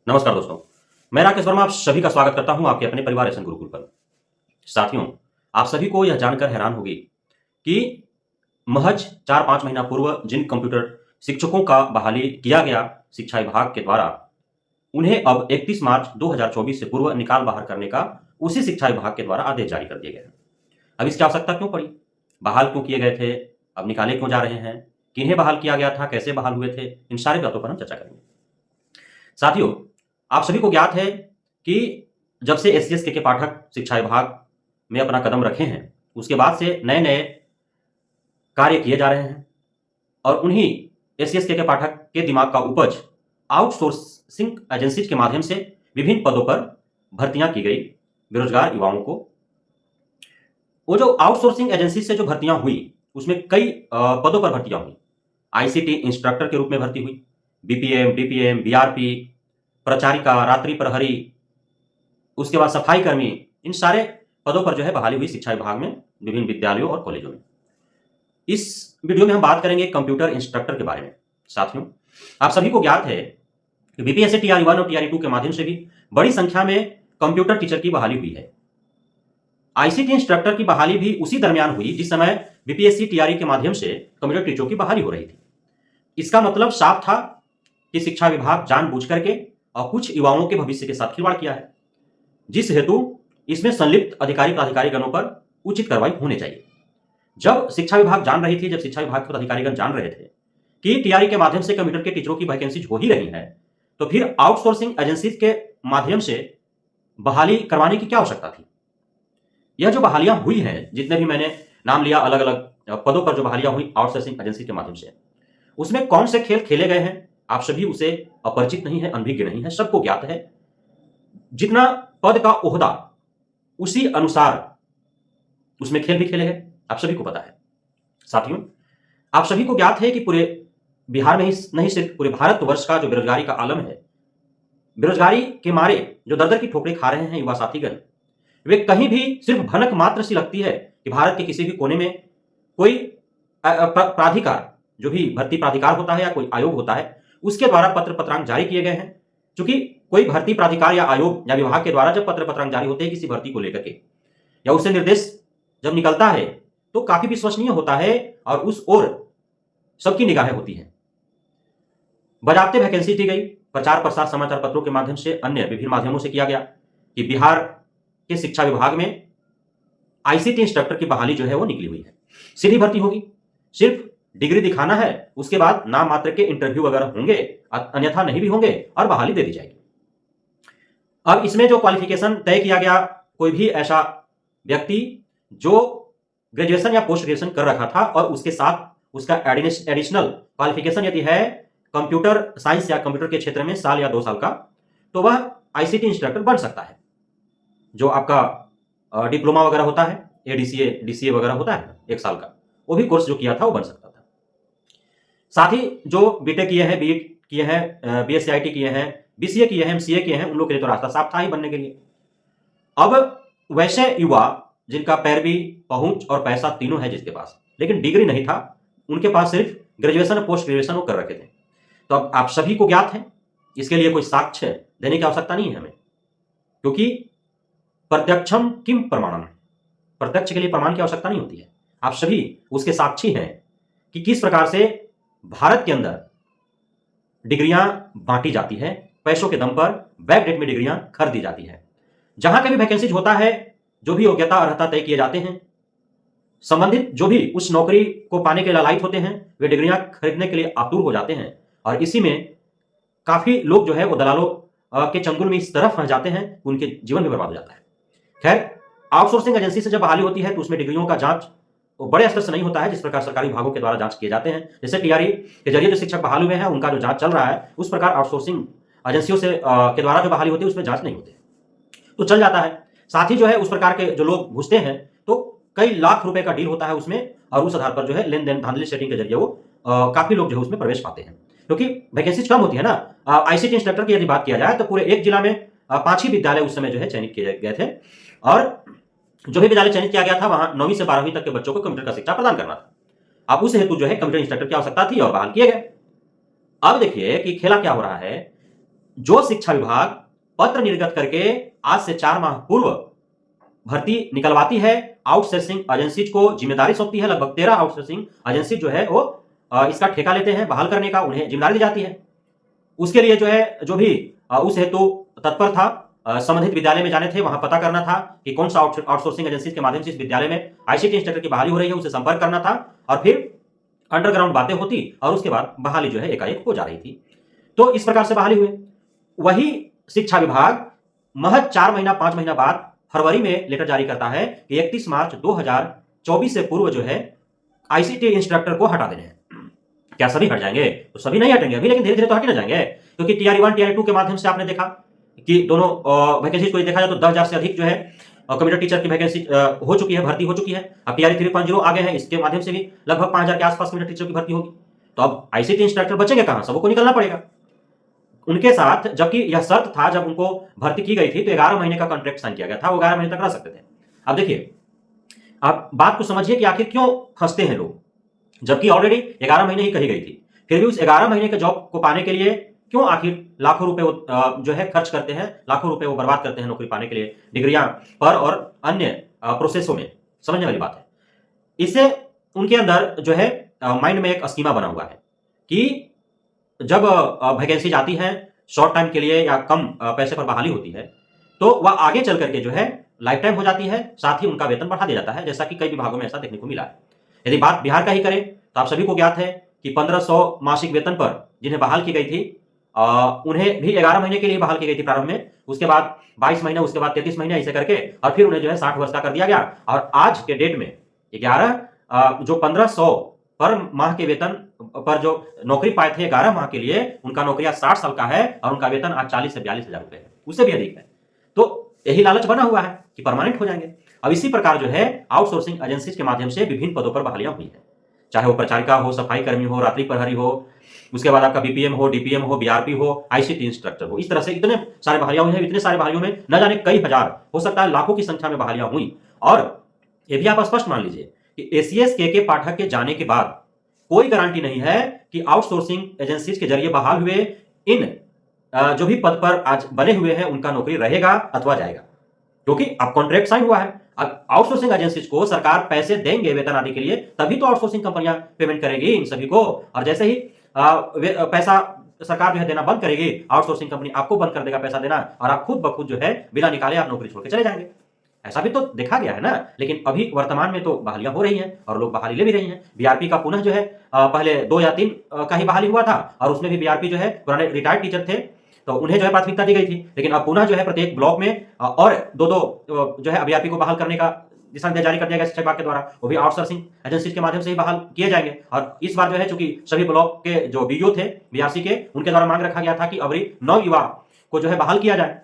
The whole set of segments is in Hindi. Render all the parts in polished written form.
नमस्कार दोस्तों। मैं राकेश वर्मा आप सभी का स्वागत करता हूं आपके अपने परिवार एसएन गुरुकुल पर। साथियों, आप सभी को यह जानकर हैरान होगी कि महज 4-5 महीना पूर्व जिन कंप्यूटर शिक्षकों का बहाली किया गया शिक्षा विभाग के द्वारा, उन्हें अब 31 मार्च 2024 से पूर्व निकाल बाहर करने का उसी शिक्षा विभाग के द्वारा आदेश जारी कर दिए गए हैं। अब इसकी आवश्यकता क्यों पड़ी? बहाल क्यों किए गए थे? अब निकाले क्यों जा रहे हैं? किन्हें बहाल किया गया था? कैसे बहाल हुए थे? इन सारी बातों पर हम चर्चा करेंगे। साथियों, आप सभी को ज्ञात है कि जब से एससीएस के पाठक शिक्षा विभाग में अपना कदम रखे हैं, उसके बाद से नए-नए कार्य किए जा रहे हैं और उन्हीं एससीएस के पाठक के दिमाग का उपज आउटसोर्सिंग एजेंसीज के माध्यम से विभिन्न पदों पर भर्तियां की गई बेरोजगार युवाओं को। वो जो आउटसोर्सिंग एजेंसी से जो भर्तियां हुई, उसमें कई पदों पर भर्तियां हुई। आईसीटी इंस्ट्रक्टर के रूप में भर्ती हुई, बीपीएम, डीपीएम, बीआरपी, प्रचारिका, रात्रि प्रहरी, उसके बाद सफाई कर्मी, इन सारे पदों पर जो है बहाली हुई शिक्षा विभाग में विभिन्न विद्यालयों और कॉलेजों में। इस वीडियो में हम बात करेंगे कंप्यूटर इंस्ट्रक्टर के बारे में। साथियों, आप सभी को ज्ञात है कि बीपीएससी टीआरई 1 और टीआरई 2 के माध्यम से भी बड़ी संख्या में कंप्यूटर टीचर की बहाली हुई है। आईसीटी इंस्ट्रक्टर की बहाली भी उसी दरमियान हुई जिस समय बीपीएससी टीआरई के माध्यम से कंप्यूटर टीचरों की बहाली हो रही थी। इसका मतलब साफ था कि शिक्षा विभाग जानबूझ करके और कुछ युवाओं के भविष्य के साथ खिलवाड़ किया है, जिस हेतु इसमें संलिप्त अधिकारी प्राधिकारी गणों पर उचित कार्रवाई होनी चाहिए। जब शिक्षा विभाग जान रही थी, जब शिक्षा विभाग के अधिकारीगण जान रहे थे कि टीआरई के माध्यम से कंप्यूटर के टीचरों की वैकेंसी हो ही रही है, तो फिर आउटसोर्सिंग एजेंसीज के माध्यम से बहाली करवाने की क्या आवश्यकता थी? यह जो बहालियां हुई हैं, जितने भी मैंने नाम लिया अलग अलग पदों पर जो बहालियां हुई आउटसोर्सिंग एजेंसी के माध्यम से, उसमें कौन से खेल खेले गए हैं आप सभी उसे अपरिचित नहीं है, अनभिज्ञ नहीं है, सबको ज्ञात है। जितना पद का ओहदा उसी अनुसार उसमें खेल भी खेले गए, आप सभी को पता है। साथियों, आप सभी को ज्ञात है कि पूरे बिहार में ही नहीं सिर्फ पूरे भारतवर्ष का जो बेरोजगारी का आलम है, बेरोजगारी के मारे जो दर दर की ठोकरें खा रहे हैं युवा साथीगण, वे कहीं भी सिर्फ भनक मात्र सी लगती है कि भारत के किसी भी कोने में कोई प्राधिकार, जो भी भर्ती प्राधिकार होता है या कोई आयोग होता है, उसके द्वारा पत्र पत्रांक जारी किए गए हैं। क्योंकि कोई भर्ती प्राधिकार या आयोग या विभाग के द्वारा जब पत्र पत्रांक जारी होते हैं किसी भर्ती को लेकर के या उससे निर्देश जब निकलता है, तो काफी विश्वसनीय होता है और उस ओर सबकी निगाहें होती हैं। बाजाबते वैकेंसी दी गई, प्रचार प्रसार समाचार पत्रों के माध्यम से, अन्य विभिन्न माध्यमों से किया गया कि बिहार के शिक्षा विभाग में आईसीटी इंस्ट्रक्टर की बहाली जो है वो निकली हुई है। सीधी भर्ती होगी, सिर्फ डिग्री दिखाना है, उसके बाद नाम मात्र के इंटरव्यू वगैरह होंगे, अन्यथा नहीं भी होंगे और बहाली दे दी जाएगी। अब इसमें जो क्वालिफिकेशन तय किया गया, कोई भी ऐसा व्यक्ति जो ग्रेजुएशन या पोस्ट ग्रेजुएशन कर रखा था और उसके साथ उसका एडिशनल क्वालिफिकेशन यदि है कंप्यूटर साइंस या कंप्यूटर के क्षेत्र में साल या 2 साल का, तो वह आईसीटी इंस्ट्रक्टर बन सकता है। जो आपका डिप्लोमा वगैरह होता है, एडीसीए डीसीए वगैरह होता है 1 साल का, वो भी कोर्स जो किया था वो बन सकता था। साथ ही जो बीटेक किए हैं, बीएड किए हैं, बीएससीआईटी किए हैं, बीसीए किए हैं, एमसीए किए हैं, उन लोगों के लिए तो रास्ता साफ था ही बनने के लिए। अब वैसे युवा जिनका पैरवी, पहुंच और पैसा तीनों है जिसके पास, लेकिन डिग्री नहीं था, उनके पास सिर्फ ग्रेजुएशन और पोस्ट ग्रेजुएशन वो कर रखे थे। तो अब आप सभी को ज्ञात है, इसके लिए कोई साक्ष्य देने की आवश्यकता नहीं है हमें, क्योंकि प्रत्यक्षम किम प्रमाणम, प्रत्यक्ष के लिए प्रमाण की आवश्यकता नहीं होती है। आप सभी उसके साक्षी हैं कि किस प्रकार से भारत के अंदर डिग्रियां बांटी जाती है, पैसों के दम पर बैक डेट में डिग्रियां खरीदी जाती है। जहां कभी वैकेंसीज होता है, जो भी योग्यता अर्हता तय किए जाते हैं, संबंधित जो भी उस नौकरी को पाने के लायक होते हैं, वे डिग्रियां खरीदने के लिए आतुर हो जाते हैं और इसी में काफी लोग जो है वो दलालों के चंगुल में इस तरफ फंस जाते हैं, उनके जीवन भी बर्बाद हो जाता है। खैर, आउटसोर्सिंग एजेंसी से जब बहाली होती है तो उसमें डिग्रियों का जांच बड़े स्तर से नहीं होता है, जिस प्रकार सरकारी विभागों के द्वारा जांच किए जाते हैं। जैसे टीआरई के जरिए जो शिक्षक बहाल हुए हैं उनका जो जांच चल रहा है, उस प्रकार आउटसोर्सिंग एजेंसियों से के द्वारा जो बहाली होती है उसमें जांच नहीं होती, तो चल जाता है। साथ ही जो है उस प्रकार के जो लोग घुसते हैं तो कई लाख रुपए का डील होता है उसमें, और उस आधार पर जो है लेन देन धांधली सेटिंग के जरिए वो काफी लोग जो है उसमें प्रवेश पाते हैं, क्योंकि वैकेंसी कम होती है ना। आईसीटी इंस्ट्रक्टर की यदि बात किया जाए तो पूरे एक जिला में 5 ही विद्यालय उस समय जो है चयनित किए गए थे, और जो भी विद्यालय चयनित किया गया था वहां 9वीं से 12वीं तक के बच्चों को कंप्यूटर का शिक्षा प्रदान करना था। अब उस हेतु जो है कंप्यूटर इंस्ट्रक्टर की आवश्यकता थी और बहाल किए गए। अब देखिए कि खेला क्या हो रहा है। जो शिक्षा विभाग पत्र निर्गत करके आज से 4 माह पूर्व भर्ती निकलवाती है, आउटसोर्सिंग एजेंसीज को जिम्मेदारी सौंपती है। लगभग 13 आउटसोर्सिंग एजेंसी जो है वो इसका ठेका लेते हैं, बहाल करने का उन्हें जिम्मेदारी दी जाती है। उसके लिए जो है जो भी उस हेतु तत्पर था, संबंधित विद्यालय में जाने थे, वहां पता करना था कि कौन सा आउटसोर्सिंग एजेंसी के माध्यम से इस विद्यालय में आईसीटी इंस्ट्रक्टर की बहाली हो रही है, उसे संपर्क करना था और फिर अंडरग्राउंड बातें होती और उसके बाद बहाली जो है एकाएक हो जा रही थी। तो इस प्रकार से बहाली हुए। वही शिक्षा विभाग महज 4 महीना 5 महीना बाद फरवरी में लेटर जारी करता है कि 31 मार्च 2024 से पूर्व जो है आईसीटी इंस्ट्रक्टर को हटा देने हैं। क्या सभी हट जाएंगे? तो सभी नहीं हटेंगे अभी, लेकिन धीरे धीरे तो हट ही ना जाएंगे, क्योंकि टीआर1 टीआर2 के माध्यम से आपने देखा कि दोनों वैकेंसी को देखा जाए तो 10,000 से अधिक जो है कंप्यूटर टीचर की वैकेंसी हो चुकी है, भर्ती हो चुकी है। अब टीआर3.0 आ गए हैं, इसके माध्यम से भी लगभग 5,000 के आसपास कंप्यूटर टीचर की भर्ती होगी। तो अब आईसीटी इंस्ट्रक्टर बचेंगे कहां? सबको निकलना पड़ेगा उनके साथ। जबकि यह शर्त था जब उनको भर्ती की गई थी तो 11 महीने का कॉन्ट्रैक्ट साइन किया गया था, वो 11 महीने तक रह सकते थे। अब देखिए, आप बात को समझिए कि आखिर क्यों फंसते हैं लोग, जबकि ऑलरेडी 11 महीने ही कही गई थी, फिर भी उस 11 महीने के जॉब को पाने के लिए क्यों आखिर लाखों रुपए जो है खर्च करते हैं, लाखों रुपए वो बर्बाद करते हैं नौकरी पाने के लिए, डिग्रियां पर और अन्य प्रोसेसों में। समझने वाली बात है। इससे उनके अंदर जो है माइंड में एक स्कीमा बना हुआ है कि जब वैकेंसी जाती है शॉर्ट टाइम के लिए या कम पैसे पर बहाली होती है तो वह आगे चल करके जो है लाइफ टाइम हो जाती है, साथ ही उनका वेतन बढ़ा दिया जाता है, जैसा कि कई विभागों में ऐसा देखने को मिला है। यदि बात बिहार का ही करें तो आप सभी को ज्ञात है कि 1500 मासिक वेतन पर जिन्हें बहाल की गई थी उन्हें भी 11 महीने के लिए बहाल की गई थी प्रारंभ में, उसके बाद 22 महीने, उसके बाद 33 महीने ऐसे करके और फिर उन्हें जो है 60 वर्ष का कर दिया गया। और आज के डेट में 11 जो 1500 पर माह के वेतन पर जो नौकरी पाए थे 11 माह के लिए, उनका नौकरियां 60 साल का है और उनका वेतन आज 40 से 42,000 रुपए है, उससे भी अधिक है। तो यही लालच बना हुआ है कि परमानेंट हो जाएंगे। अब इसी प्रकार जो है आउटसोर्सिंग एजेंसीज के माध्यम से विभिन्न पदों पर बहालियां हुई है, चाहे वो प्रचारिका हो, सफाई कर्मी हो, रात्रि प्रहरी हो, उसके बाद आपका बीपीएम हो, डीपीएम हो, बीआरपी हो, आईसीटी इंस्ट्रक्टर हो। इस तरह से इतने सारे बहालियां हुई हैं। इतने सारे बहालियों में न जाने कई हजार, हो सकता है लाखों की संख्या में बहालियां हुई। और ये भी आप स्पष्ट मान लीजिए कि एसीएस के पाठक के जाने के बाद कोई गारंटी नहीं है कि आउटसोर्सिंग एजेंसीज के जरिए बहाल हुए इन जो भी पद पर आज बने हुए हैं उनका नौकरी रहेगा अथवा जाएगा, क्योंकि अब कॉन्ट्रैक्ट साइन हुआ है। अब आउटसोर्सिंग एजेंसीज को सरकार पैसे देंगे वेतन आदि के लिए, तभी तो आउटसोर्सिंग कंपनियां पेमेंट करेगी इन सभी को। और जैसे ही पैसा सरकार जो है देना बंद करेगी, आउटसोर्सिंग कंपनी आपको बंद कर देगा पैसा देना और आप खुद ब खुद जो है बिना निकाले आप नौकरी छोड़ के चले जाएंगे। ऐसा भी तो देखा गया है ना। लेकिन अभी वर्तमान में तो बहालियां हो रही हैं और लोग बहाली ले भी रही हैं। बीआरपी का पुनः जो है पहले 2 या 3 का ही बहाली हुआ था और उसमें भी बीआरपी जो है पुराने रिटायर्ड टीचर थे तो उन्हें जो है प्राथमिकता दी गई थी। लेकिन अब पुनः जो है प्रत्येक ब्लॉक में और 2-2 जो है बीआरपी को बहाल करने का दिशा निर्देश जारी कर दिया गया शिक्षा विभाग के द्वारा, वो भी आउटसोर्सिंग एजेंसीज के माध्यम से ही बहाल किए जाएंगे। और इस बार जो है चूंकि सभी ब्लॉक के जो बीओ थे बीआरसी के, उनके द्वारा मांग रखा गया था कि अभी 9 युवा को जो है बहाल किया जाए,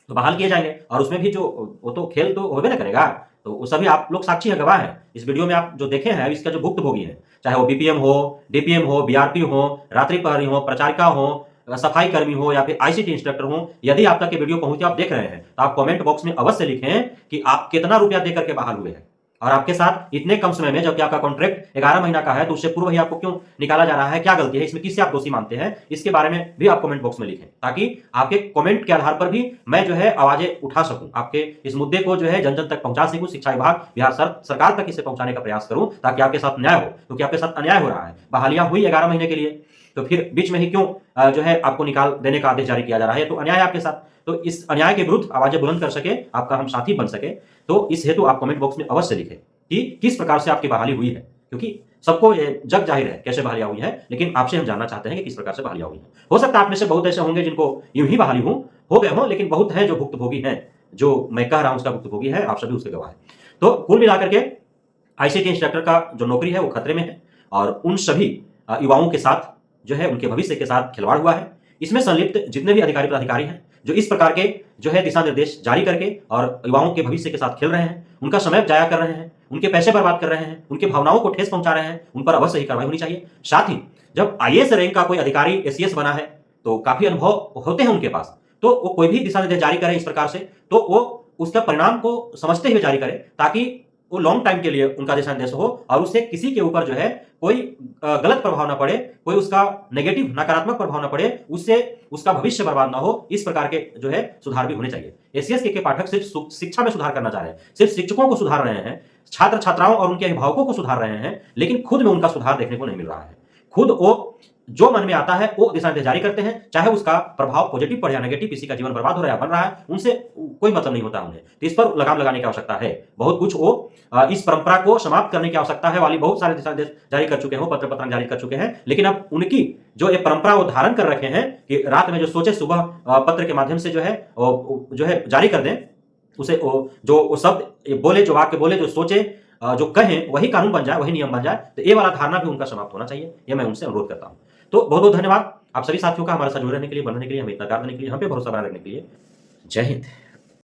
तो बहाल किए जाएंगे। और उसमें भी जो वो तो खेल तो होबे ना करेगा, तो वो सभी आप लोग साक्षी है, गवाह है। इस वीडियो में आप जो देखे हैं इसका जो भुक्तभोगी है, चाहे वो बीपीएम हो, डीपीएम हो, बीआरपी हो, रात्रि प्रहरी हो, प्रचारिका हो, सफाई कर्मी हो या फिर आईसीटी इंस्ट्रक्टर हो, यदि आप तक ये वीडियो पहुंचे, आप देख रहे हैं तो आप कमेंट बॉक्स में अवश्य लिखें कि आप कितना रुपया देकर के बहाल हुए हैं और आपके साथ इतने कम समय में, जबकि आपका कॉन्ट्रैक्ट 11 महीना का है, तो उससे पूर्व ही आपको क्यों निकाला जा रहा है, क्या गलती है इसमें, किससे आप दोषी मानते हैं, इसके बारे में भी आप कमेंट बॉक्स में लिखें, ताकि आपके कमेंट के आधार पर भी मैं जो है आवाजें उठा सकूं, आपके इस मुद्दे को जो है जन जन तक पहुंचा सकूं, शिक्षा विभाग बिहार सरकार तक इसे पहुंचाने का प्रयास करूं, ताकि आपके साथ न्याय हो। क्योंकि आपके साथ अन्याय हो रहा है। बहालियां हुई 11 महीने के लिए, तो फिर बीच में ही क्यों जो है आपको निकाल देने का आदेश जारी किया जा रहा है, तो अन्याय आपके साथ। तो इस अन्याय के विरुद्ध आवाजें बुलंद कर सके, आपका हम साथी बन सके, तो इस हेतु आप कमेंट बॉक्स में अवश्य लिखें कि किस प्रकार से आपकी बहाली हुई है। क्योंकि सबको ये जग जाहिर है कैसे बहालियां हुई है, लेकिन आपसे हम जानना चाहते हैं कि किस प्रकार से बहालियां हुई है। हो सकता है आप में से बहुत ऐसे होंगे जिनको यूं ही बहाली हो गए हो, लेकिन बहुत है जो भुक्तभोगी हैं। जो मैं कह रहा हूं उसका भुक्तभोगी है, आप सभी उसके गवाह हैं। तो कुल मिलाकर के आईसीटी इंस्ट्रक्टर का जो नौकरी है वो खतरे में है और उन सभी युवाओं के साथ जो है उनके भविष्य के साथ खिलवाड़ हुआ है। इसमें संलिप्त जितने भी अधिकारी प्राधिकारी हैं जो इस प्रकार के जो है दिशा निर्देश जारी करके और युवाओं के भविष्य के साथ खेल रहे हैं, उनका समय जाया कर रहे हैं, उनके पैसे बर्बाद कर रहे हैं, उनके भावनाओं को ठेस पहुंचा रहे हैं, उन पर अवश्य ही कार्रवाई होनी चाहिए। साथ ही जब आईएएस रैंक का कोई अधिकारी एसीएस बना है तो काफी अनुभव होते हैं उनके पास, तो वो कोई भी दिशा निर्देश जारी करे इस प्रकार से, तो वो उसका परिणाम को समझते हुए जारी करे, ताकि वो लॉन्ग टाइम के लिए उनका दिशा निर्देश हो और उससे किसी के ऊपर जो है कोई गलत प्रभाव ना पड़े, कोई उसका नेगेटिव नकारात्मक प्रभाव ना पड़े, उससे उसका भविष्य बर्बाद ना हो। इस प्रकार के जो है सुधार भी होने चाहिए। एसीएस के पाठक सिर्फ शिक्षा में सुधार करना चाह रहे हैं, सिर्फ शिक्षकों को सुधार रहे हैं, छात्र छात्राओं और उनके अभिभावकों को सुधार रहे हैं, लेकिन खुद में उनका सुधार देखने को नहीं मिल रहा है। खुद वो जो मन में आता है वो दिशा निर्देश जारी करते हैं, चाहे उसका प्रभाव पॉजिटिव पड़े या नेगेटिव, किसी का जीवन बर्बाद हो रहा है या बन रहा है, उनसे कोई मतलब नहीं होता उन्हें। तो इस पर लगाम लगाने की आवश्यकता है। बहुत कुछ वो इस परंपरा को समाप्त करने की आवश्यकता है वाली बहुत सारे दिशा निर्देश जारी कर चुके हैं, पत्र पत्रांक जारी कर चुके हैं, लेकिन अब उनकी जो ये परंपरा वो धारण कर रखे हैं कि रात में जो सोचे सुबह पत्र के माध्यम से जो है जारी कर दें, उसे जो शब्द बोले, जो वाक्य बोले, जो सोचे, जो कहें वही कानून बन जाए, वही नियम बन जाए। तो ये वाला धारणा भी उनका समाप्त होना चाहिए, ये मैं उनसे अनुरोध करता हूं। तो बहुत बहुत धन्यवाद आप सभी साथियों का हमारे साथ जुड़े रहने के लिए, बनने के लिए, हमें इतना प्यार देने के लिए, हम पे भरोसा बनाए रखने के लिए। जय हिंद।